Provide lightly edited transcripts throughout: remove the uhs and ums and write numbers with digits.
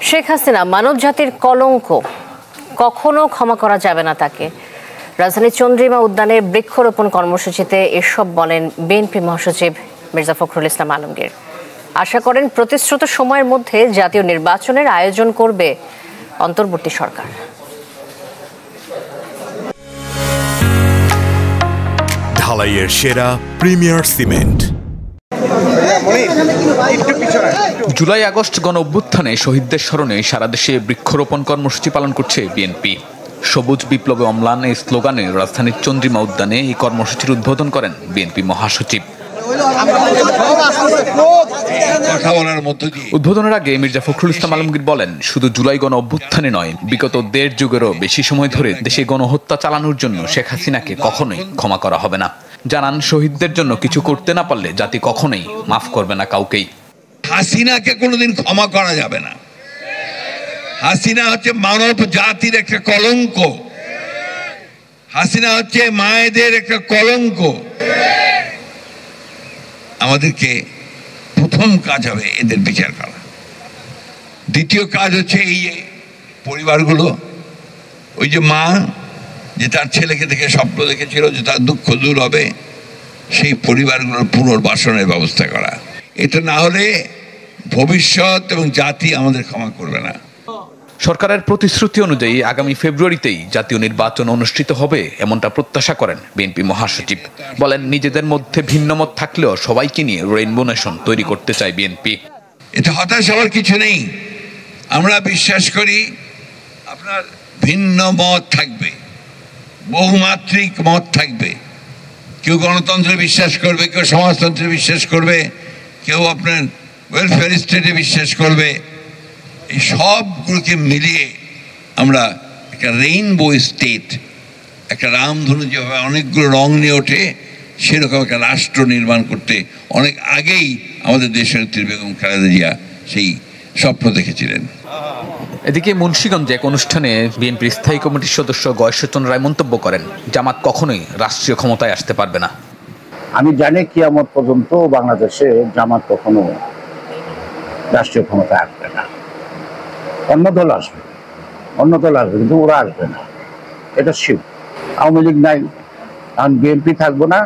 শেখ হাসিনা মানব জাতির কলঙ্ক, কখনো ক্ষমা করা যাবে না তাকে। রাজধানীর চন্দ্রিমা উদ্যানে বৃক্ষরোপণ কর্মসূচিতে এসব বলেন বিএনপি মহাসচিব মির্জা ফখরুল ইসলাম আলমগীর। আশা করেন প্রতিশ্রুত সময়ের মধ্যে জাতীয় নির্বাচনের আয়োজন করবে অন্তর্বর্তী সরকার। ঢালাইয়ের সেরা প্রিমিয়ার সিমেন্ট। জুলাই আগস্ট গণ অভ্যুত্থানে শহীদদের স্মরণে সারা দেশে বৃক্ষরোপণ কর্মসূচি পালন করছে বিএনপি। সবুজ বিপ্লবে অম্লান এই স্লোগানে রাজধানীর চন্দ্রিমা উদ্যানে এই কর্মসূচির উদ্বোধন করেন বিএনপি মহাসচিব। উদ্বোধনের আগে মির্জা ফখরুল ইসলাম আলমগীর বলেন, শুধু জুলাই গণ অভ্যুত্থানে নয়, বিগত ১.৫ যুগেরও বেশি সময় ধরে দেশে গণহত্যা চালানোর জন্য শেখ হাসিনাকে কখনোই ক্ষমা করা হবে না। জানান, শহীদদের জন্য কিছু করতে না পারলে জাতি কখনোই মাফ করবে না কাউকেই। হাসিনাকে কোনোদিন ক্ষমা করা যাবে না। হাসিনা হচ্ছে মানব জাতির একটা কলঙ্ক। হাসিনা হচ্ছে মায়েদের একটা কলঙ্ক। আমাদেরকে প্রথম কাজ হবে এদের বিচার করা। দ্বিতীয় কাজ হচ্ছে এই যে পরিবারগুলো, ওই যে মা যে তার ছেলেকে দেখে স্বপ্ন দেখেছিল যে তার দুঃখ দূর হবে, সেই পরিবারগুলোর পুনর্বাসনের ব্যবস্থা করা। এটা না হলে ভবিষ্যৎ এবং জাতি আমাদের ক্ষমা করবে না। সরকারের প্রতিশ্রুতি অনুযায়ী আগামী ফেব্রুয়ারিতেই জাতীয় নির্বাচন অনুষ্ঠিত হবে এমনটা প্রত্যাশা করেন বিএনপি মহাসচিব। বলেন, নিজেদের মধ্যে ভিন্নমত থাকলেও সবাইকে নিয়ে রেইনবো নেশন তৈরি করতে চায় বিএনপি। এটা হতাশ হওয়ার কিছু নেই। আমরা বিশ্বাস করি আপনার ভিন্ন মত থাকবে, বহুমাত্রিক মত থাকবে। কেউ গণতন্ত্রে বিশ্বাস করবে, কেউ সমাজতন্ত্রে বিশ্বাস করবে, কেউ আপনার ওয়েলফেয়ার স্টেটে বিশ্বাস করবে। এই সবগুলোকে মিলিয়ে আমরা একটা রেইনবো স্টেট, একটা রামধনু যেভাবে অনেকগুলো রং নিয়ে ওঠে, সেরকম একটা রাষ্ট্র নির্মাণ করতে অনেক আগেই আমাদের দেশনেত্রী বেগম খালেদা জিয়া সেই স্বপ্ন দেখেছিলেন। এদিকে মুন্সিগঞ্জে এক অনুষ্ঠানে বিএনপির স্থায়ী কমিটির সদস্য গয়েশ্বরচন রায় মন্তব্য করেন, জামাত কখনোই রাষ্ট্রীয় ক্ষমতায় আসতে পারবে না। আমি জানি কিয়ামত পর্যন্ত বাংলাদেশে জামাত কখনো রাষ্ট্রীয় ক্ষমতায় আসবে না। অন্য দল আসবে, কিন্তু ওরা আসবে না, এটা শিব। আওয়ামী লীগ নাই, এখন বিএনপি থাকবো না,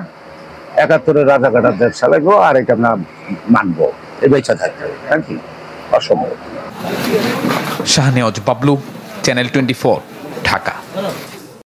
৭১-এর রাজাকাটার দেশ চালাইবো, আর এটা আমরা মানবো, এ বেঁচে থাকতে হবে নাকি? অসম্ভব। শাহনেওয়াজ বাবলু, চ্যানেল 24, ঢাকা।